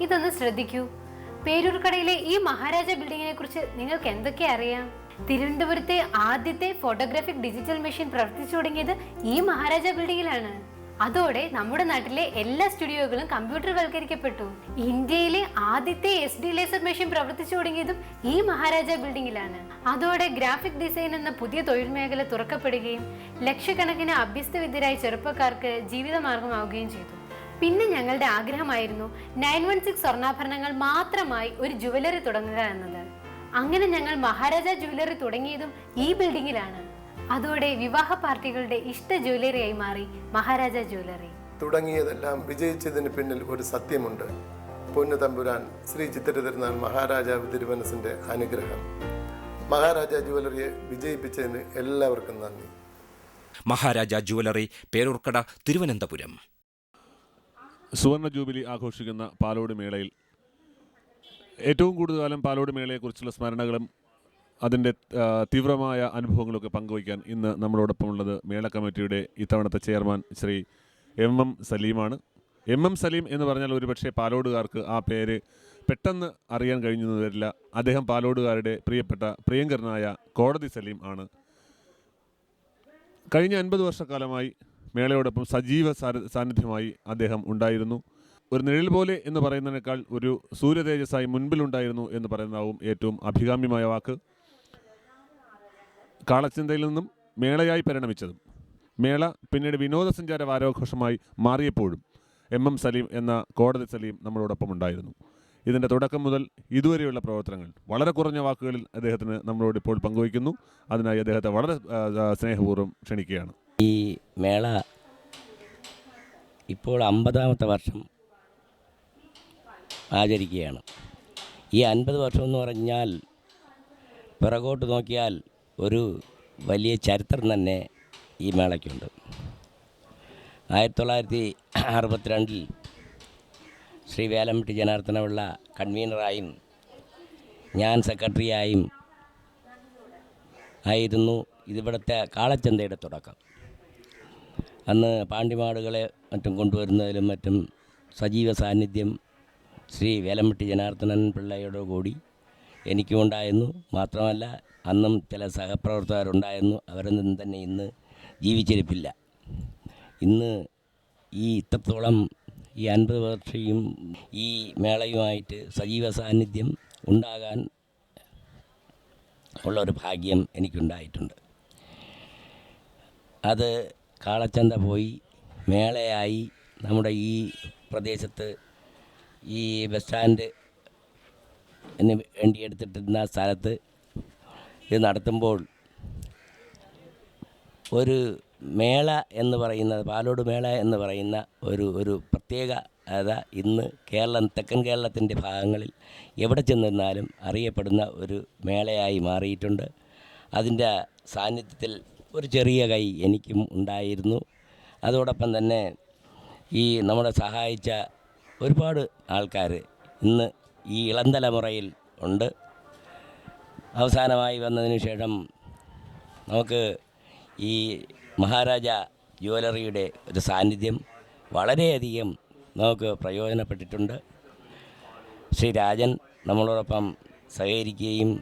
ഇതൊന്ന് ശ്രദ്ധിക്കൂ. പേരൂർക്കടയിലെ ഈ മഹാരാജ ബിൽഡിങ്ങിനെ കുറിച്ച് നിങ്ങൾക്ക് എന്തൊക്കെ അറിയാം? തിരുവനന്തപുരത്തെ ആദ്യത്തെ ഫോട്ടോഗ്രാഫിക് ഡിജിറ്റൽ മെഷീൻ പ്രവർത്തിച്ചു തുടങ്ങിയത് ഈ മഹാരാജ ബിൽഡിങ്ങിലാണ്. അതോടെ നമ്മുടെ നാട്ടിലെ എല്ലാ സ്റ്റുഡിയോകളും കമ്പ്യൂട്ടർ വൽക്കരിക്കപ്പെട്ടു. ഇന്ത്യയിലെ ആദ്യത്തെ SD ലേസർ മെഷീൻ പ്രവർത്തിച്ചു തുടങ്ങിയതും ഈ മഹാരാജ ബിൽഡിങ്ങിലാണ്. അതോടെ ഗ്രാഫിക് ഡിസൈൻ എന്ന പുതിയ തൊഴിൽ മേഖല തുറക്കപ്പെടുകയും ലക്ഷക്കണക്കിന് അഭ്യസ്തവിദ്യരായ ചെറുപ്പക്കാർക്ക് ജീവിതമാർഗമാവുകയും ചെയ്തു. പിന്നെ ഞങ്ങളുടെ ആഗ്രഹമായിരുന്നു 916 സ്വർണ്ണാഭരണങ്ങൾ മാത്രമായി ഒരു ജുവലറി തുടങ്ങുക എന്നത്. അങ്ങനെ ഞങ്ങൾ മഹാരാജ ജുവലറി തുടങ്ങിയതും ഈ ബിൽഡിങ്ങിലാണ്. അതോടെ വിവാഹ പാർട്ടികളുടെ ഇഷ്ട ജ്വല്ലറിയായി മാറി മഹാരാജ ജ്വല്ലറി. തുടങ്ങിയതെല്ലാം വിജയിച്ചതിന് പിന്നിൽ ഒരു സത്യമുണ്ട്. പൊന്നു തമ്പുരാൻ ശ്രീ ചിത്തിര തിരുനാൾ മഹാരാജാവ് തിരുമനസിന്റെ അനുഗ്രഹം. മഹാരാജ ജ്വല്ലറിയെ വിജയിപ്പിച്ചതിന് എല്ലാവർക്കും നന്ദി. മഹാരാജ ജ്വല്ലറി, പേരൂർക്കട, തിരുവനന്തപുരം. സുവർണ ജൂബിലി ആഘോഷിക്കുന്ന പാലോട് മേളയിൽ ഏറ്റവും കൂടുതൽ കാലം പാലോട് മേളയെക്കുറിച്ചുള്ള സ്മരണകളും അതിൻ്റെ തീവ്രമായ അനുഭവങ്ങളൊക്കെ പങ്കുവയ്ക്കാൻ ഇന്ന് നമ്മളോടൊപ്പം ഉള്ളത് മേള കമ്മിറ്റിയുടെ ഇത്തവണത്തെ ചെയർമാൻ ശ്രീ MM സലീമാണ്. MM സലീം എന്ന് പറഞ്ഞാൽ ഒരുപക്ഷെ പാലോടുകാർക്ക് ആ പേര് പെട്ടെന്ന് അറിയാൻ കഴിഞ്ഞെന്ന് വരില്ല. അദ്ദേഹം പാലോടുകാരുടെ പ്രിയങ്കരനായ കോടതി സലീം ആണ്. കഴിഞ്ഞ 50 വർഷക്കാലമായി മേളയോടൊപ്പം സജീവ സാന്നിധ്യമായി അദ്ദേഹം ഉണ്ടായിരുന്നു. ഒരു നിഴൽ പോലെ എന്ന് പറയുന്നതിനേക്കാൾ ഒരു സൂര്യതേജസ്സായി മുൻപിലുണ്ടായിരുന്നു എന്ന് പറയുന്നതാവും ഏറ്റവും അഭികാമ്യമായ വാക്ക്. കാളച്ചിന്തയിൽ നിന്നും മേളയായി പരിണമിച്ചതും മേള പിന്നീട് വിനോദസഞ്ചാര വാരാഘോഷമായി മാറിയപ്പോഴും MM സലീം എന്ന കോടതി സലീം നമ്മളോടൊപ്പം ഉണ്ടായിരുന്നു. ഇതിൻ്റെ തുടക്കം മുതൽ ഇതുവരെയുള്ള പ്രവർത്തനങ്ങൾ വളരെ കുറഞ്ഞ വാക്കുകളിൽ അദ്ദേഹത്തിന് നമ്മളോട് ഇപ്പോൾ പങ്കുവയ്ക്കുന്നു. അതിനായി അദ്ദേഹത്തെ വളരെ സ്നേഹപൂർവ്വം ക്ഷണിക്കുകയാണ്. ഈ മേള ഇപ്പോൾ 50ാമത്തെ വർഷം ആചരിക്കുകയാണ്. ഈ 50 വർഷം എന്ന് പറഞ്ഞാൽ പിറകോട്ട് നോക്കിയാൽ ഒരു വലിയ ചരിത്രം തന്നെ ഈ മേളയ്ക്കുണ്ട്. 1962 ശ്രീ വേലമ്പട്ടി ജനാർദ്ദനപിള്ള കൺവീനറായും ഞാൻ സെക്രട്ടറിയായും ആയിരുന്നു ഇതിവിടുത്തെ കാളച്ചന്തയുടെ തുടക്കം. അന്ന് പാണ്ടിമാടുകളെ മറ്റും കൊണ്ടുവരുന്നതിലും മറ്റും സജീവ സാന്നിധ്യം ശ്രീ വേലമ്പട്ടി ജനാർദ്ദനൻ പിള്ളയോട് കൂടി എനിക്കും ഉണ്ടായിരുന്നു. മാത്രമല്ല അന്നും ചില സഹപ്രവർത്തകരുണ്ടായിരുന്നു. അവരൊന്നും തന്നെ ഇന്ന് ജീവിച്ചിരിപ്പില്ല. ഇന്ന് ഈ ഇത്രത്തോളം ഈ 50 വർഷം ഈ മേളയുമായിട്ട് സജീവ സാന്നിധ്യം ഉണ്ടാകാൻ ഉള്ളൊരു ഭാഗ്യം എനിക്കുണ്ടായിട്ടുണ്ട്. അത് കാളച്ചന്ത പോയി മേളയായി നമ്മുടെ ഈ പ്രദേശത്ത് ഈ ബസ് സ്റ്റാൻഡ് എന്ന് വേണ്ടി എടുത്തിട്ടിരുന്ന സ്ഥലത്ത് ഇത് നടത്തുമ്പോൾ ഒരു മേള എന്ന് പറയുന്നത്, പാലോട് മേള എന്ന് പറയുന്ന ഒരു പ്രത്യേകത ഇന്ന് തെക്കൻ കേരളത്തിൻ്റെ ഭാഗങ്ങളിൽ എവിടെ ചെന്നിരുന്നാലും അറിയപ്പെടുന്ന ഒരു മേളയായി മാറിയിട്ടുണ്ട്. അതിൻ്റെ സാന്നിധ്യത്തിൽ ഒരു ചെറിയ കൈ എനിക്കും ഉണ്ടായിരുന്നു. അതോടൊപ്പം തന്നെ ഈ നമ്മളെ സഹായിച്ച ഒരുപാട് ആൾക്കാർ ഇന്ന് ഈ ഇളം തലമുറയിൽ ഉണ്ട്. അവസാനമായി വന്നതിന് ശേഷം നമുക്ക് ഈ മഹാരാജ ജ്വല്ലറിയുടെ ഒരു സാന്നിധ്യം വളരെയധികം നമുക്ക് പ്രയോജനപ്പെട്ടിട്ടുണ്ട്. ശ്രീ രാജൻ നമ്മളോടൊപ്പം സഹകരിക്കുകയും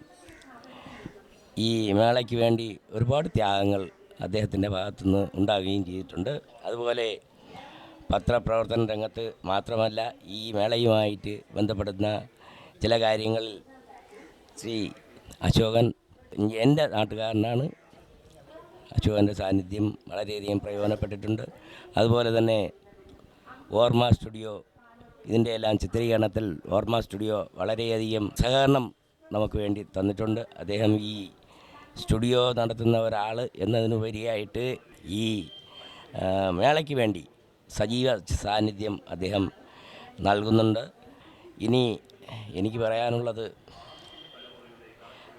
ഈ മേളയ്ക്ക് വേണ്ടി ഒരുപാട് ത്യാഗങ്ങൾ അദ്ദേഹത്തിൻ്റെ ഭാഗത്തുനിന്ന് ഉണ്ടാകുകയും ചെയ്തിട്ടുണ്ട്. അതുപോലെ പത്രപ്രവർത്തന രംഗത്ത് മാത്രമല്ല, ഈ മേളയുമായിട്ട് ബന്ധപ്പെടുന്ന ചില കാര്യങ്ങളിൽ ശ്രീ അശോകൻ, എൻ്റെ നാട്ടുകാരനാണ്, അശോകൻ്റെ സാന്നിധ്യം വളരെയധികം പ്രയോജനപ്പെട്ടിട്ടുണ്ട്. അതുപോലെ തന്നെ ഓർമ്മ സ്റ്റുഡിയോ, ഇതിൻ്റെ എല്ലാം ചിത്രീകരണത്തിൽ ഓർമ്മ സ്റ്റുഡിയോ വളരെയധികം സഹകരണം നമുക്ക് വേണ്ടി തന്നിട്ടുണ്ട്. അദ്ദേഹം ഈ സ്റ്റുഡിയോ നടത്തുന്ന ഒരാൾ എന്നതിനുപരിയായിട്ട് ഈ മേളയ്ക്ക് വേണ്ടി സജീവ സാന്നിധ്യം അദ്ദേഹം നൽകുന്നുണ്ട്. ഇനി എനിക്ക് പറയാനുള്ളത്,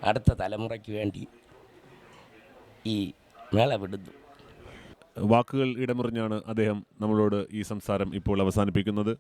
അടുത്ത തലമുറയ്ക്ക് വേണ്ടി ഈ മേള വിടുന്നു. വാക്കുകൾ ഇടമുറിഞ്ഞാണ് അദ്ദേഹം നമ്മളോട് ഈ സംസാരം ഇപ്പോൾ അവസാനിപ്പിക്കുന്നത്.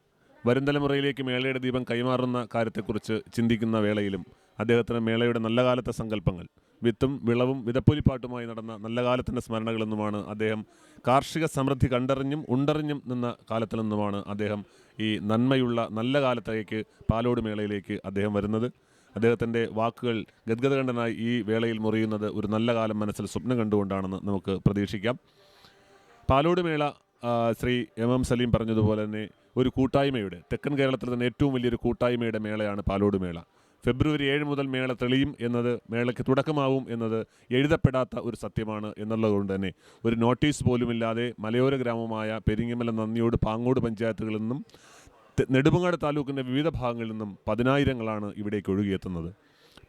വരും തലമുറയിലേക്ക് മേളയുടെ ദീപം കൈമാറുന്ന കാര്യത്തെക്കുറിച്ച് ചിന്തിക്കുന്ന വേളയിലും അദ്ദേഹത്തിന് മേളയുടെ നല്ല കാലത്തെ സങ്കല്പങ്ങൾ വിത്തും വിളവും വിതപ്പൊലിപ്പാട്ടുമായി നടന്ന നല്ല കാലത്തിൻ്റെ സ്മരണകളെന്നുമാണ് അദ്ദേഹം കാർഷിക സമൃദ്ധി കണ്ടറിഞ്ഞും ഉണ്ടറിഞ്ഞും നിന്ന കാലത്തിൽ നിന്നുമാണ് അദ്ദേഹം ഈ നന്മയുള്ള നല്ല കാലത്തേക്ക് പാലോട് മേളയിലേക്ക് അദ്ദേഹം വരുന്നത്. അദ്ദേഹത്തിൻ്റെ വാക്കുകൾ ഗദ്ഗതകണ്ഠനായി ഈ വേളയിൽ മുറിയുന്നത് ഒരു നല്ല കാലം മനസ്സിൽ സ്വപ്നം കണ്ടുകൊണ്ടാണെന്ന് നമുക്ക് പ്രതീക്ഷിക്കാം. പാലോട് മേള ശ്രീ എം സലീം പറഞ്ഞതുപോലെ തന്നെ ഒരു കൂട്ടായ്മയുടെ, തെക്കൻ കേരളത്തിൽ തന്നെ ഏറ്റവും വലിയൊരു കൂട്ടായ്മയുടെ മേളയാണ് പാലോട് മേള. ഫെബ്രുവരി 7 മുതൽ മേള തെളിയും എന്നത്, മേളയ്ക്ക് തുടക്കമാവും എന്നത് എഴുതപ്പെടാത്ത ഒരു സത്യമാണ് എന്നുള്ളതുകൊണ്ട് തന്നെ ഒരു നോട്ടീസ് പോലുമില്ലാതെ മലയോര ഗ്രാമമായ പെരിങ്ങമല, നന്ദിയോട്, പാങ്ങോട് പഞ്ചായത്തുകളിൽ നിന്നും നെടുമങ്ങാട് താലൂക്കിൻ്റെ വിവിധ ഭാഗങ്ങളിൽ നിന്നും പതിനായിരങ്ങളാണ് ഇവിടേക്ക് ഒഴുകിയെത്തുന്നത്.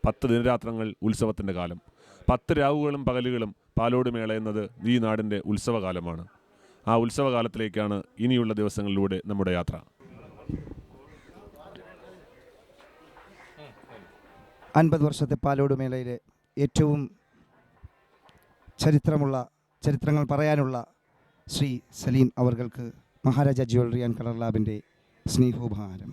10 ദിനരാത്രങ്ങൾ ഉത്സവത്തിൻ്റെ കാലം, 10 രാവുകളും പകലുകളും പാലോട് മേള എന്നത് ഈ നാടിൻ്റെ ഉത്സവകാലമാണ്. ആ ഉത്സവകാലത്തിലേക്കാണ് ഇനിയുള്ള ദിവസങ്ങളിലൂടെ നമ്മുടെ യാത്ര. 50 വർഷത്തെ പാലോട് മേളയിലെ ഏറ്റവും ചരിത്രങ്ങൾ പറയാനുള്ള ശ്രീ സലീം അവർക്ക് മഹാരാജ ജ്വല്ലറി ആൻഡ് കളർ ലാബിൻ്റെ സ്നേഹോപഹാരം.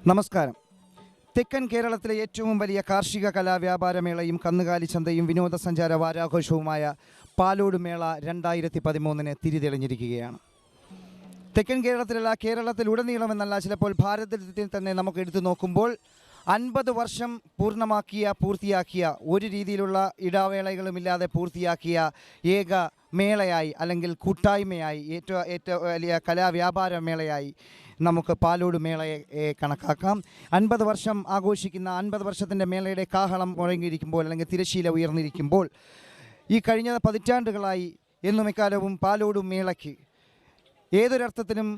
നമസ്കാരം. തെക്കൻ കേരളത്തിലെ ഏറ്റവും വലിയ കാർഷിക കലാവ്യാപാരമേളയും കന്നുകാലി ചന്തയും വിനോദസഞ്ചാര വാരാഘോഷവുമായ പാലോട് മേള 2013 തിരിതെളിഞ്ഞിരിക്കുകയാണ്. തെക്കൻ കേരളത്തിലല്ല, കേരളത്തിലുടനീളമെന്നല്ല, ചിലപ്പോൾ ഭാരതത്തിൽ തന്നെ നമുക്ക് എടുത്തു നോക്കുമ്പോൾ 50 വർഷം പൂർത്തിയാക്കിയ ഒരു രീതിയിലുള്ള ഇടവേളകളുമില്ലാതെ പൂർത്തിയാക്കിയ ഏക മേളയായി അല്ലെങ്കിൽ കൂട്ടായ്മയായി ഏറ്റവും വലിയ കലാവ്യാപാര മേളയായി നമുക്ക് പാലോട് മേളയെ കണക്കാക്കാം. 50 വർഷം ആഘോഷിക്കുന്ന 50 വർഷത്തിൻ്റെ മേളയുടെ കാഹളം മുഴങ്ങിയിരിക്കുമ്പോൾ അല്ലെങ്കിൽ തിരശ്ശീല ഉയർന്നിരിക്കുമ്പോൾ ഈ കഴിഞ്ഞ പതിറ്റാണ്ടുകളായി എന്നും എക്കാലവും പാലോട് മേളയ്ക്ക് ഏതൊരർത്ഥത്തിലും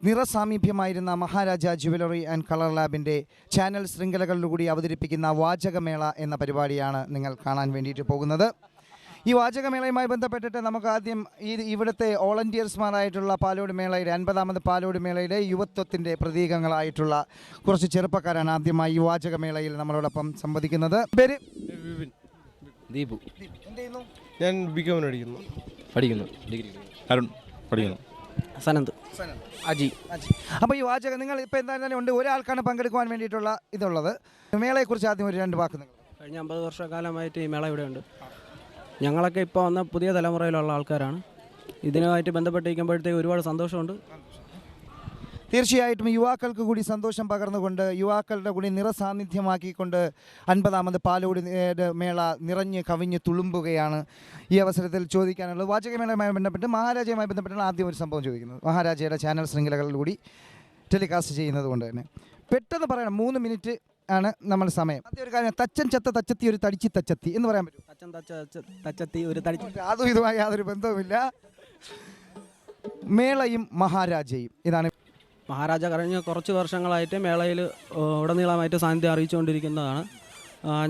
നിറസാമീപ്യമായിരുന്ന മഹാരാജ ജുവലറി ആൻഡ് കളർ ലാബിൻ്റെ ചാനൽ ശൃംഖലകളിലൂടെ അവതരിപ്പിക്കുന്ന വാചകമേള എന്ന പരിപാടിയാണ് നിങ്ങൾ കാണാൻ വേണ്ടിയിട്ട് പോകുന്നത്. ഈ വാചകമേളയുമായി ബന്ധപ്പെട്ടിട്ട് നമുക്ക് ആദ്യം ഇവിടുത്തെ വോളണ്ടിയേഴ്സ്മാരായിട്ടുള്ള പാലോട് മേളയുടെ 50ാമത് പാലോട് മേളയുടെ യുവത്വത്തിൻ്റെ പ്രതീകങ്ങളായിട്ടുള്ള കുറച്ച് ചെറുപ്പക്കാരാണ് ആദ്യമായി ഈ വാചകമേളയിൽ നമ്മളോടൊപ്പം സംവദിക്കുന്നത്. പേര്? ദീപു. എന്ത് ചെയ്യുന്നു? ഞാൻ ബികോമിന് പഠിക്കുന്നു. ഡിഗ്രി. അരുൺ പഠിക്കുന്നു. സനന്ത്. അജി. അപ്പോൾ ഈ വാചകം നിങ്ങൾ ഇപ്പോൾ എന്തായാലും ഉണ്ട്, ഒരാൾക്കാണ് പങ്കെടുക്കുവാൻ വേണ്ടിയിട്ടുള്ള ഇതുള്ളത്. മേളയെക്കുറിച്ച് ആദ്യം ഒരു 2 വാക്ക് നിങ്ങൾ. കഴിഞ്ഞ 50 വർഷക്കാലമായിട്ട് ഈ മേള ഇവിടെ ഉണ്ട്. ഞങ്ങളൊക്കെ ഇപ്പോൾ വന്ന പുതിയ തലമുറയിലുള്ള ആൾക്കാരാണ്. ഇതിനുമായിട്ട് ബന്ധപ്പെട്ടിരിക്കുമ്പോഴത്തേക്ക് ഒരുപാട് സന്തോഷമുണ്ട്. തീർച്ചയായിട്ടും യുവാക്കൾക്ക് കൂടി സന്തോഷം പകർന്നുകൊണ്ട്, യുവാക്കളുടെ കൂടി നിറസാന്നിധ്യമാക്കിക്കൊണ്ട് 50ാമത് പാലോട് മേള നിറഞ്ഞ് കവിഞ്ഞ് തുളുമ്പുകയാണ്. ഈ അവസരത്തിൽ ചോദിക്കാനുള്ളത് വാചകമേളയുമായി ബന്ധപ്പെട്ട് മഹാരാജയുമായി ബന്ധപ്പെട്ടാണ് ആദ്യം ഒരു സംഭവം ചോദിക്കുന്നത്. മഹാരാജയുടെ ചാനൽ ശൃംഖലകളിലൂടി ടെലികാസ്റ്റ് ചെയ്യുന്നത് കൊണ്ട് തന്നെ പെട്ടെന്ന് പറയണം, 3 മിനിറ്റ് ആണ് നമ്മൾ സമയം. ആദ്യം ഒരു കാര്യം, തച്ചൻ ചത്ത തച്ചത്തി ഒരു തടിച്ചി തച്ചത്തി എന്ന് പറയാൻ പറ്റും. തച്ചൻ തച്ചത്തി ഒരു തടിച്ചി. അതും ഇതുമായി യാതൊരു ബന്ധവുമില്ല. മേളയും മഹാരാജയും ഇതാണ്. മഹാരാജ കഴിഞ്ഞ കുറച്ച് വർഷങ്ങളായിട്ട് മേളയിൽ ഉടനീളമായിട്ട് സാന്നിധ്യം അറിയിച്ചുകൊണ്ടിരിക്കുന്നതാണ്.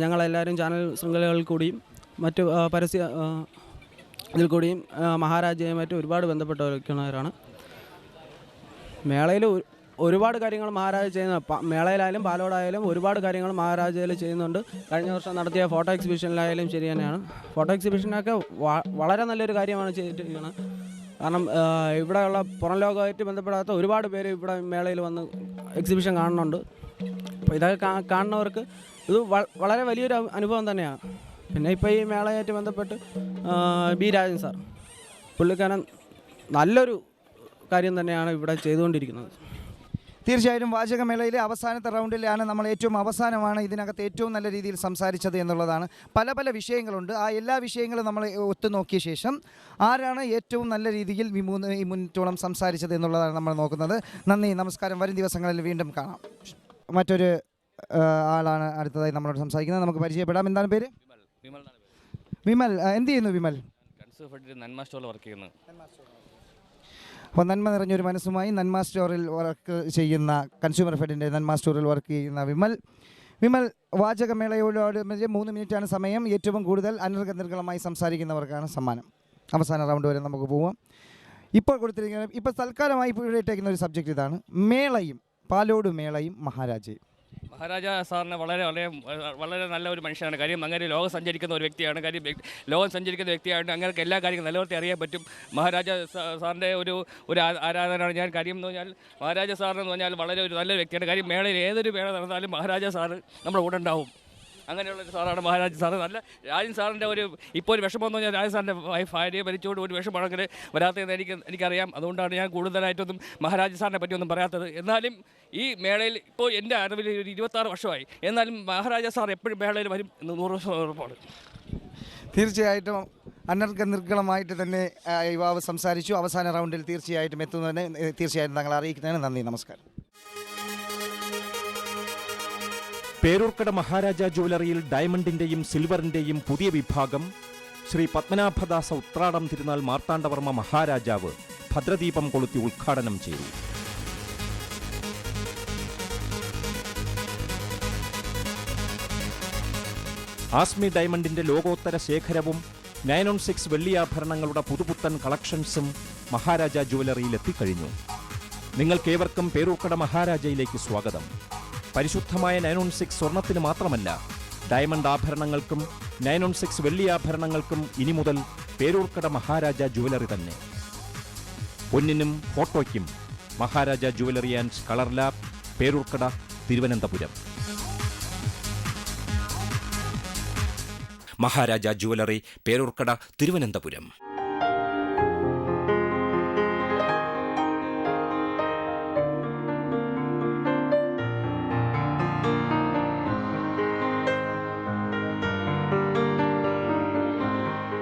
ഞങ്ങളെല്ലാവരും ചാനൽ ശൃംഖലകളിൽ കൂടിയും മറ്റ് പരസ്യ ഇതിൽ കൂടിയും മഹാരാജയുമായിട്ട് ഒരുപാട് ബന്ധപ്പെട്ടവരാണ്. മേളയിൽ ഒരുപാട് കാര്യങ്ങൾ മഹാരാജ ചെയ്യുന്ന, മേളയിലായാലും പാലോടായാലും ഒരുപാട് കാര്യങ്ങൾ മഹാരാജയിൽ ചെയ്യുന്നുണ്ട്. കഴിഞ്ഞ വർഷം നടത്തിയ ഫോട്ടോ എക്സിബിഷനിലായാലും ശരി തന്നെയാണ്. ഫോട്ടോ എക്സിബിഷനൊക്കെ വളരെ നല്ലൊരു കാര്യമാണ് ചെയ്തിരിക്കുന്നത്. കാരണം ഇവിടെയുള്ള പുറം ലോകമായിട്ട് ബന്ധപ്പെടാത്ത ഒരുപാട് പേര് ഇവിടെ മേളയിൽ വന്ന് എക്സിബിഷൻ കാണുന്നുണ്ട്. അപ്പോൾ ഇതൊക്കെ കാണുന്നവർക്ക് ഇത് വളരെ വലിയൊരു അനുഭവം തന്നെയാണ്. പിന്നെ ഇപ്പോൾ ഈ മേളയായിട്ട് ബന്ധപ്പെട്ട് ബി രാജൻ സാർ, പുള്ളിക്കാരൻ നല്ലൊരു കാര്യം തന്നെയാണ് ഇവിടെ ചെയ്തുകൊണ്ടിരിക്കുന്നത്. തീർച്ചയായിട്ടും വാചകമേളയിലെ അവസാനത്തെ റൗണ്ടിലാണ് നമ്മൾ ഏറ്റവും അവസാനമാണ് ഇതിനകത്ത് ഏറ്റവും നല്ല രീതിയിൽ സംസാരിച്ചത് എന്നുള്ളതാണ്. പല വിഷയങ്ങളുണ്ട്. ആ എല്ലാ വിഷയങ്ങളും നമ്മൾ ഒത്തുനോക്കിയ ശേഷം ആരാണ് ഏറ്റവും നല്ല രീതിയിൽ ഈ മുന്നോട്ടോളം സംസാരിച്ചത് എന്നുള്ളതാണ് നമ്മൾ നോക്കുന്നത്. നന്ദി, നമസ്കാരം. വരും ദിവസങ്ങളിൽ വീണ്ടും കാണാം. മറ്റൊരു ആളാണ് അടുത്തതായി നമ്മളോട് സംസാരിക്കുന്നത്. നമുക്ക് പരിചയപ്പെടാം. എന്താണ് പേര്? വിമൽ. എന്ത് ചെയ്യുന്നു വിമൽ? നന്മ സ്റ്റോറിൽ വർക്ക് ചെയ്യുന്നു. അപ്പോൾ നന്മ നിറഞ്ഞൊരു മനസ്സുമായി നന്മ സ്റ്റോറിൽ വർക്ക് ചെയ്യുന്ന, കൺസ്യൂമർ ഫെഡിൻ്റെ നന്മ സ്റ്റോറിൽ വർക്ക് ചെയ്യുന്ന വിമൽ വാചകമേളയോട് 3 മിനിറ്റാണ് സമയം. ഏറ്റവും കൂടുതൽ അനർഗനിർഗളമായി സംസാരിക്കുന്നവർക്കാണ് സമ്മാനം. അവസാന റൗണ്ട് വരെ നമുക്ക് പോവാം. ഇപ്പോൾ തൽക്കാലമായി ഇവിടെ ഇട്ടേക്കുന്ന ഒരു സബ്ജക്റ്റ് ഇതാണ്: മേളയും, പാലോട് മേളയും മഹാരാജയും. മഹാരാജ സാറിന് വളരെ വളരെ വളരെ നല്ല ഒരു മനുഷ്യനാണ്. കാര്യം അങ്ങനെ ലോകം സഞ്ചരിക്കുന്ന ഒരു വ്യക്തിയാണ്. കാര്യം ലോകം സഞ്ചരിക്കുന്ന വ്യക്തിയായിട്ട് അങ്ങനെ എല്ലാ കാര്യങ്ങളും നല്ലവർക്ക് അറിയാൻ പറ്റും. മഹാരാജ സാറിൻ്റെ ഒരു ആരാധനയാണ് ഞാൻ. കാര്യം എന്ന് പറഞ്ഞാൽ മഹാരാജ സാറിന് പറഞ്ഞാൽ വളരെ ഒരു നല്ല വ്യക്തിയാണ്. കാര്യം മേളയിൽ ഏതൊരു മേള നടന്നാലും മഹാരാജ സാറ് നമ്മുടെ കൂടെ ഉണ്ടാവും. അങ്ങനെയുള്ളൊരു സാറാണ് മഹാരാജ സാറ്. നല്ല രാജൻ സാറിൻ്റെ ഇപ്പോൾ ഒരു വിഷമം എന്ന് പറഞ്ഞാൽ രാജൻ സാറിൻ്റെ ഭാര്യയെ ഭരിച്ചുകൊണ്ട് ഒരു വിഷമമാണെങ്കിൽ വരാത്തതെന്ന് എനിക്കറിയാം. അതുകൊണ്ടാണ് ഞാൻ കൂടുതലായിട്ടൊന്നും മഹാരാജ സാറിനെ പറ്റിയൊന്നും പറയാത്തത്. എന്നാലും ഈ മേളയിൽ ഇപ്പോൾ എൻ്റെ അറിവിൽ ഒരു 26 വർഷമായി. എന്നാലും മഹാരാജ സാർ എപ്പോഴും മേളയിൽ വരും എന്ന് 100% ഉറപ്പാണ്. തീർച്ചയായിട്ടും അനർഗനിർഗളമായിട്ട് തന്നെ യുവാവ് സംസാരിച്ചു. അവസാന റൗണ്ടിൽ തീർച്ചയായിട്ടും എത്തുന്നതിന് തീർച്ചയായിട്ടും താങ്കൾ അറിയിക്കുന്നതിന് നന്ദി, നമസ്കാരം. പേരൂർക്കട മഹാരാജ ജുവലറിയിൽ ഡയമണ്ടിന്റെയും സിൽവറിന്റെയും പുതിയ വിഭാഗം ശ്രീ പത്മനാഭദാസ ഉത്രാടം തിരുനാൾ മാർത്താണ്ഡവർമ്മ മഹാരാജാവ് ഭദ്രദീപം കൊളുത്തി ഉദ്ഘാടനം ചെയ്തു. ആസ്മി ഡയമണ്ടിന്റെ ലോകോത്തര ശേഖരവും 916 വെള്ളിയാഭരണങ്ങളുടെ പുതുപുത്തൻ കളക്ഷൻസും മഹാരാജ ജുവലറിയിൽ എത്തിക്കഴിഞ്ഞു. നിങ്ങൾക്കേവർക്കും പേരൂർക്കട മഹാരാജയിലേക്ക് സ്വാഗതം. പരിശുദ്ധമായ 916 സ്വർണത്തിന് മാത്രമല്ല, ഡയമണ്ട് ആഭരണങ്ങൾക്കും 916 വെള്ളിയാഭരണങ്ങൾക്കും ഇനി മുതൽ പേരൂർക്കട മഹാരാജ ജുവലറി തന്നെ. പൊന്നിനും ഫോട്ടോയ്ക്കും Maharaja jewellery and colour lab, Peroorkada, Thiruvananthapuram. Maharaja jewellery, Peroorkada, Thiruvananthapuram.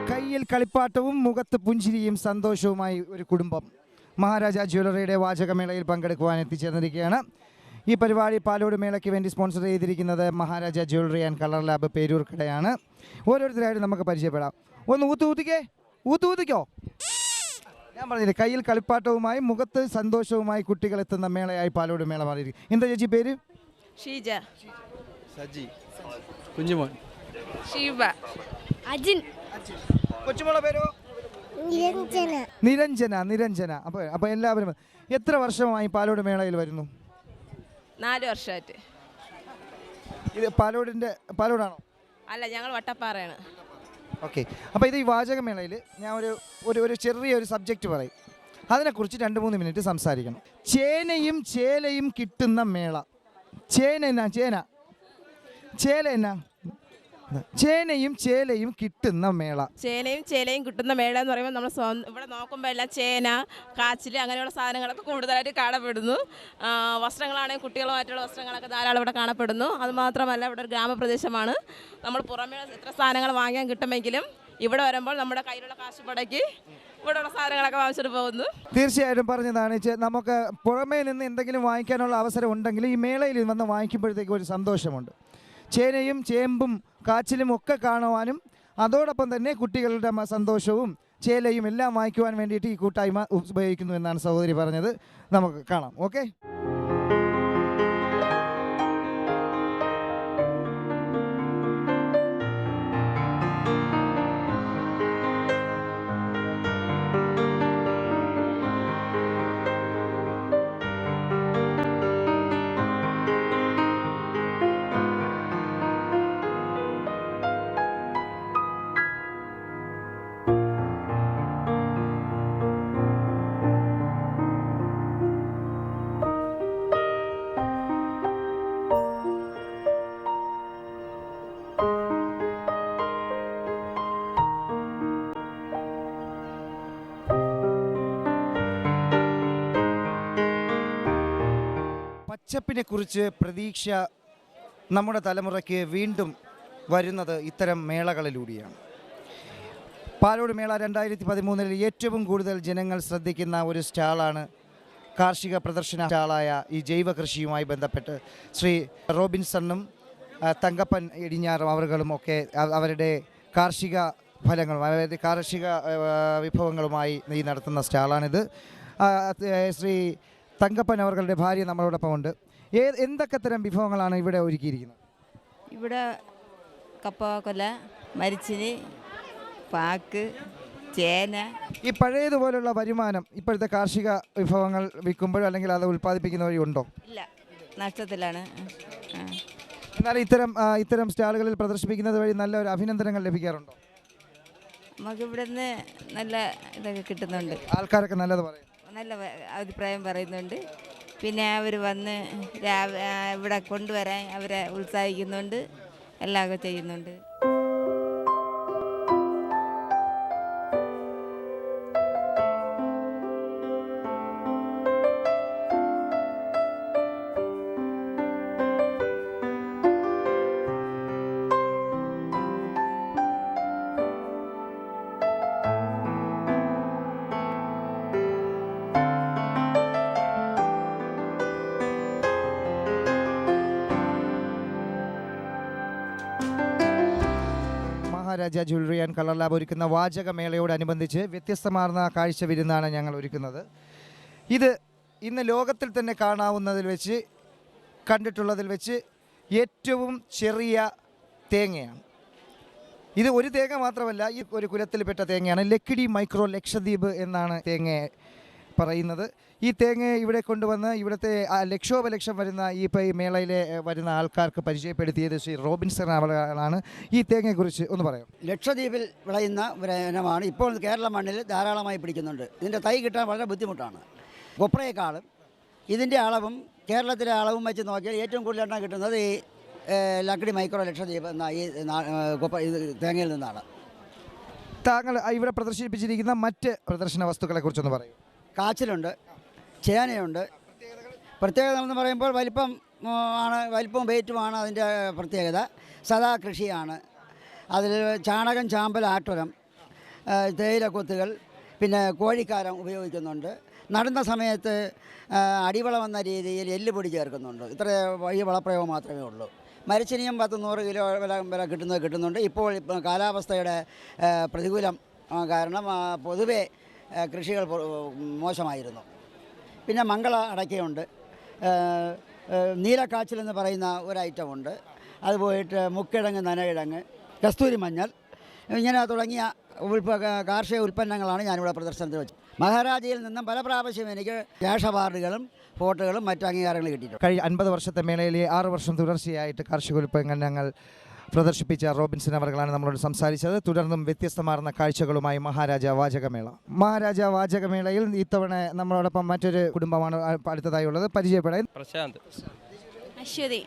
കയ്യിൽ കളിപ്പാട്ടവും മുഖത്ത് പുഞ്ചിരിയും സന്തോഷവുമായി ഒരു കുടുംബം മഹാരാജ ജ്വല്ലറിയുടെ വാചകമേളയിൽ പങ്കെടുക്കുവാൻ എത്തിച്ചേർന്നിരിക്കുകയാണ്. ഈ പരിപാടി പാലോട് മേളയ്ക്ക് വേണ്ടി സ്പോൺസർ ചെയ്തിരിക്കുന്നത് Maharaja jewellery and colour lab പേരൂർക്കടയാണ്. ഓരോരുത്തരായിട്ട് നമുക്ക് പരിചയപ്പെടാം. ഒന്ന് ഊത്തിക്കോ. ഞാൻ പറഞ്ഞില്ലേ, കയ്യിൽ കളിപ്പാട്ടവുമായി മുഖത്ത് സന്തോഷവുമായി കുട്ടികൾ എത്തുന്ന മേളയായി പാലോട് മേള മാറിയിരിക്കും. എന്താ ചേച്ചി പേര്? ഷീജ, സജി, കുഞ്ഞുമോൻ, ഷീബ, അജിൻ. കൊച്ചുമോളെ പേരോ? നിരഞ്ജന. അപ്പോൾ എല്ലാവരും എത്ര വർഷമായി പാലോട് മേളയിൽ വരുന്നു? 4 വർഷമായിട്ട്. ഇത് പാലോടാണോ? അല്ല, ഞങ്ങൾ വട്ടപ്പാറയാണ്. ഓക്കെ. അപ്പോൾ ഇത് ഈ വാചകമേളയിൽ ഞാൻ ഒരു ചെറിയൊരു സബ്ജക്റ്റ് പറയും. അതിനെക്കുറിച്ച് 2-3 മിനിറ്റ് സംസാരിക്കണം. ചേനയും ചേലയും കിട്ടുന്ന മേള. ചേനയും ചേലയും കിട്ടുന്ന മേള. ചേനയും ചേലയും കിട്ടുന്ന മേള എന്ന് പറയുമ്പോൾ നമ്മൾ ഇവിടെ നോക്കുമ്പോൾ എല്ലാം ചേന, കാച്ചിൽ അങ്ങനെയുള്ള സാധനങ്ങളൊക്കെ കൂടുതലായിട്ട് കാണപ്പെടുന്നു. വസ്ത്രങ്ങളാണെങ്കിൽ കുട്ടികളുമായിട്ടുള്ള വസ്ത്രങ്ങളൊക്കെ ധാരാളം ഇവിടെ കാണപ്പെടുന്നു. അതുമാത്രമല്ല, ഇവിടെ ഒരു ഗ്രാമപ്രദേശമാണ്. നമ്മൾ പുറമേ എത്ര സാധനങ്ങൾ വാങ്ങാൻ കിട്ടുമെങ്കിലും ഇവിടെ വരുമ്പോൾ നമ്മുടെ കയ്യിലുള്ള കാശുപടയ്ക്ക് ഇവിടെയുള്ള സാധനങ്ങളൊക്കെ വാങ്ങിച്ചിട്ട് പോകുന്നു. തീർച്ചയായിട്ടും പറഞ്ഞതാണ്. നമുക്ക് പുറമേ നിന്ന് എന്തെങ്കിലും വാങ്ങിക്കാനുള്ള അവസരം ഉണ്ടെങ്കിൽ ഈ മേളയിൽ വന്ന് വാങ്ങിക്കുമ്പോഴത്തേക്ക് ഒരു സന്തോഷമുണ്ട്. ചേനയും ചേമ്പും കാച്ചിലും ഒക്കെ കാണുവാനും അതോടൊപ്പം തന്നെ കുട്ടികളുടെ സന്തോഷവും ചേലയും എല്ലാം വാങ്ങിക്കുവാൻ വേണ്ടിയിട്ട് ഈ കൂട്ടായ്മ ഉപയോഗിക്കുന്നു എന്നാണ് സഹോദരി പറഞ്ഞത്. നമുക്ക് കാണാം. ഓക്കെ. പച്ചപ്പിനെ കുറിച്ച് പ്രതീക്ഷ നമ്മുടെ തലമുറയ്ക്ക് വീണ്ടും വരുന്നത് ഇത്തരം മേളകളിലൂടെയാണ്. പാലോട് മേള 2013 ഏറ്റവും കൂടുതൽ ജനങ്ങൾ ശ്രദ്ധിക്കുന്ന ഒരു സ്റ്റാളാണ് കാർഷിക പ്രദർശന സ്റ്റാളായ ഈ ജൈവ കൃഷിയുമായി ബന്ധപ്പെട്ട് ശ്രീ റോബിൻസണും തങ്കപ്പൻ ഇടിഞ്ഞാറും അവர்களுം ഒക്കെ അവരുടെ കാർഷിക ഫലങ്ങളും അതായത് കാർഷിക വിഭവങ്ങളുമായി ഈ നടത്തുന്ന സ്റ്റാളാണിത്. ശ്രീ തങ്കപ്പൻ അവരുടെ ഭാര്യ നമ്മളോടൊപ്പം ഉണ്ട്. എന്തൊക്കെ തരം വിഭവങ്ങളാണ് ഇവിടെ ഒരുക്കിയിരിക്കുന്നത്? ഇവിടെ കപ്പ, കൊല, മരിച്ചിനി, പാക്ക്, ചേന. ഈ പഴയതുപോലുള്ള വരുമാനം ഇപ്പോഴത്തെ കാർഷിക വിഭവങ്ങൾ വിൽക്കുമ്പോഴോ അല്ലെങ്കിൽ അത് ഉൽപ്പാദിപ്പിക്കുന്ന വഴി ഉണ്ടോ? ഇല്ല, നഷ്ടത്തിലാണ്. എന്നാൽ ഇത്തരം സ്റ്റാളുകളിൽ പ്രദർശിപ്പിക്കുന്നത് വഴി നല്ല ഒരു അഭിനന്ദനങ്ങൾ ലഭിക്കാറുണ്ടോ? നമുക്ക് ഇവിടെ നിന്ന് നല്ല ഇതൊക്കെ കിട്ടുന്നുണ്ട്. ആൾക്കാരൊക്കെ നല്ലത് പറയും, നല്ല അഭിപ്രായം പറയുന്നുണ്ട്. പിന്നെ അവർ വന്ന് ഇവിടെ കൊണ്ടുവരാൻ അവരെ ഉത്സാഹിക്കുന്നുണ്ട്, എല്ലാം ചെയ്യുന്നുണ്ട്. Maharaja jewellery and colour lab ഒരുക്കുന്ന വാചകമേളയോടനുബന്ധിച്ച് വ്യത്യസ്തമാർന്ന കാഴ്ച വിരുന്നാണ് ഞങ്ങൾ ഒരുക്കുന്നത്. ഇത് ഇന്ന് ലോകത്തിൽ തന്നെ കണ്ടിട്ടുള്ളതിൽ വെച്ച് ഏറ്റവും ചെറിയ തേങ്ങയാണ്. ഇത് ഒരു തേങ്ങ മാത്രമല്ല, ഈ ഒരു കുലത്തിൽപ്പെട്ട തേങ്ങയാണ്. ലക്കിടി മൈക്രോ ലക്ഷദ്വീപ് എന്നാണ് തേങ്ങ പറയുന്നത്. ഈ തേങ്ങ ഇവിടെ കൊണ്ടുവന്ന് ഇവിടുത്തെ ലക്ഷോപലക്ഷം വരുന്ന ഈ മേളയിലെ വരുന്ന ആൾക്കാർക്ക് പരിചയപ്പെടുത്തിയത് ശ്രീ റോബിൻസൺ അവളാണ്. ഈ തേങ്ങയെക്കുറിച്ച് ഒന്ന് പറയാം. ലക്ഷദ്വീപിൽ വിളയുന്ന ഒരു ഇനമാണ്. ഇപ്പോൾ കേരള മണ്ണിൽ ധാരാളമായി പിടിക്കുന്നുണ്ട്. ഇതിൻ്റെ തൈ കിട്ടാൻ വളരെ ബുദ്ധിമുട്ടാണ്. കൊപ്രയെക്കാളും ഇതിൻ്റെ അളവും കേരളത്തിലെ അളവും വെച്ച് നോക്കിയാൽ ഏറ്റവും കൂടുതൽ എണ്ണ കിട്ടുന്നത് ഈ ലക്കിടി മൈക്രോ ലക്ഷദ്വീപ് എന്ന ഈ ഇത് തേങ്ങയിൽ നിന്നാണ്. താങ്കൾ ഇവിടെ പ്രദർശിപ്പിച്ചിരിക്കുന്ന മറ്റ് പ്രദർശന വസ്തുക്കളെ കുറിച്ചൊന്ന് പറയും. കാച്ചിലുണ്ട്, ചേനയുണ്ട്. പ്രത്യേകത എന്ന് പറയുമ്പോൾ വലിപ്പവും വെയിറ്റുമാണ് അതിൻ്റെ പ്രത്യേകത. സദാ കൃഷിയാണ്. അതിൽ ചാണകം, ചാമ്പൽ, ആട്ടുരം, തേയിലക്കൊത്തുകൾ, പിന്നെ കോഴിക്കാരം ഉപയോഗിക്കുന്നുണ്ട്. നടുന്ന സമയത്ത് അടിവളം എന്ന രീതിയിൽ എല്ലുപൊടി ചേർക്കുന്നുണ്ട്. ഇത്ര ഈ വളപ്രയോഗം മാത്രമേ ഉള്ളൂ. മരച്ചിനിയും 10-100 കിലോ വില കിട്ടുന്നുണ്ട്. ഇപ്പോൾ കാലാവസ്ഥയുടെ പ്രതികൂലം കാരണം പൊതുവെ കൃഷികൾ മോശമായിരുന്നു. പിന്നെ മംഗള അടയ്ക്കയുണ്ട്, നീലക്കാച്ചിൽ എന്ന് പറയുന്ന ഒരു ഐറ്റമുണ്ട്. അത് പോയിട്ട് മുക്കിഴങ്ങ്, നനകിഴങ്ങ്, കസ്തൂരി മഞ്ഞൾ, ഇങ്ങനെ തുടങ്ങിയ കാർഷിക ഉൽപ്പന്നങ്ങളാണ് ഞാനിവിടെ പ്രദർശനത്തിൽ വെച്ചത്. മഹാരാജയിൽ നിന്നും പല പ്രാവശ്യം എനിക്ക് ക്യാഷ് അവാർഡുകളും ഫോട്ടോകളും മറ്റു അംഗീകാരങ്ങളും കിട്ടിയിട്ടുണ്ട്. കഴിഞ്ഞ 50 വർഷത്തെ മേളയിലെ 6 വർഷം തുടർച്ചയായിട്ട് കാർഷിക ഉൽപ്പന്നങ്ങൾ പ്രദർശിപ്പിച്ച റോബിൻസൺ അവർകളാണ് നമ്മളോട് സംസാരിച്ചത്. തുടർന്നും വ്യത്യസ്തമാർന്ന കാഴ്ചകളുമായി മഹാരാജ വാചകമേള. മഹാരാജ വാചകമേളയിൽ ഇത്തവണ നമ്മളോടൊപ്പം മറ്റൊരു കുടുംബമാണ് അടുത്തതായി ഉള്ളത്. പരിചയപ്പെടാൻ പ്രശാന്ത്, അശ്വതി,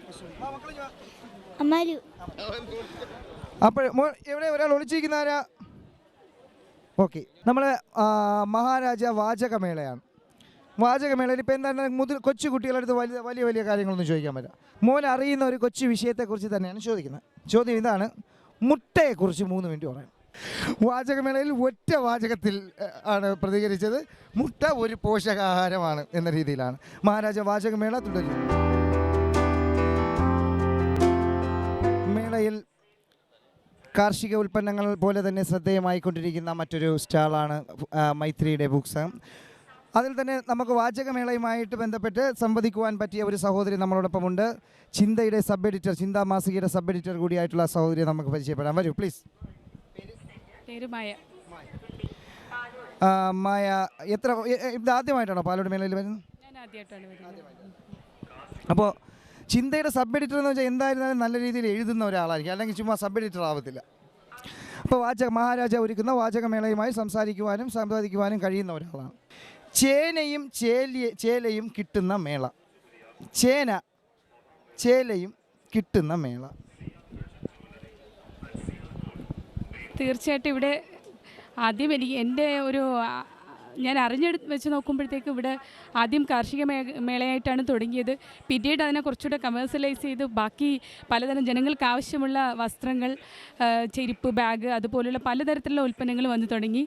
അപ്പോൾ എവിടെ ഒരാൾ ഒളിച്ചിരിക്കുന്ന ആരാ? ഓക്കെ, നമ്മൾ മഹാരാജ വാചകമേളയാണ്. വാചകമേളയിൽ ഇപ്പോൾ എന്താണ് കൊച്ചു കുട്ടികളടുത്ത് വലിയ വലിയ കാര്യങ്ങളൊന്നും ചോദിക്കാൻ പറ്റില്ല. മോൻ അറിയുന്ന ഒരു കൊച്ചു വിഷയത്തെക്കുറിച്ച് തന്നെയാണ് ചോദിക്കുന്നത്. ചോദ്യം ഇതാണ്: മുട്ടയെക്കുറിച്ച് 3 മിനിറ്റ് പറയാം. വാചകമേളയിൽ ഒറ്റ വാചകത്തിൽ ആണ് പ്രതികരിച്ചത്. മുട്ട ഒരു പോഷകാഹാരമാണ് എന്ന രീതിയിലാണ്. മഹാരാജ വാചകമേള തുടരുന്നു. മേളയിൽ കാർഷിക ഉൽപ്പന്നങ്ങൾ പോലെ തന്നെ ശ്രദ്ധേയമായിക്കൊണ്ടിരിക്കുന്ന മറ്റൊരു സ്റ്റാളാണ് മൈത്രിയുടെ ബുക്സ്. അതിൽ തന്നെ നമുക്ക് വാചകമേളയുമായിട്ട് ബന്ധപ്പെട്ട് സംവദിക്കുവാൻ പറ്റിയ ഒരു സഹോദരി നമ്മളോടൊപ്പമുണ്ട്. ചിന്തയുടെ സബ് എഡിറ്റർ, ചിന്താ മാസികയുടെ സബ് എഡിറ്റർ കൂടിയായിട്ടുള്ള സഹോദരിയെ നമുക്ക് പരിചയപ്പെടാം. വരൂ പ്ലീസ്. മായ, ഇത് ആദ്യമായിട്ടാണോ പാലോട് മേളയിൽ വരുന്നത്? അപ്പോൾ ചിന്തയുടെ സബ് എഡിറ്റർ എന്ന് വെച്ചാൽ എന്തായിരുന്നാലും നല്ല രീതിയിൽ എഴുതുന്ന ഒരാളായിരിക്കും, അല്ലെങ്കിൽ ചുമ്മാ സബ് എഡിറ്റർ ആവത്തില്ല. അപ്പോൾ മഹാരാജ ഒരുക്കുന്ന വാചകമേളയുമായി സംസാരിക്കുവാനും കഴിയുന്ന ഒരാളാണ്. ചേനയും ചേലയും കിട്ടുന്ന മേള. ചേലയും കിട്ടുന്ന മേള. തീർച്ചയായിട്ടും ഇവിടെ ആദ്യം ഞാൻ അറിഞ്ഞെടുത്ത് വെച്ച് നോക്കുമ്പോഴത്തേക്ക് ഇവിടെ ആദ്യം കാർഷിക മേളയായിട്ടാണ് തുടങ്ങിയത്. പിന്നീട് അതിനെ കുറച്ചുകൂടെ കമേഴ്സ്യലൈസ് ചെയ്ത് ബാക്കി പലതരം ജനങ്ങൾക്ക് ആവശ്യമുള്ള വസ്ത്രങ്ങൾ, ചെരുപ്പ്, ബാഗ്, അതുപോലുള്ള പലതരത്തിലുള്ള ഉൽപ്പന്നങ്ങൾ വന്നു തുടങ്ങി.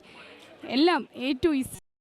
എല്ലാം A to Z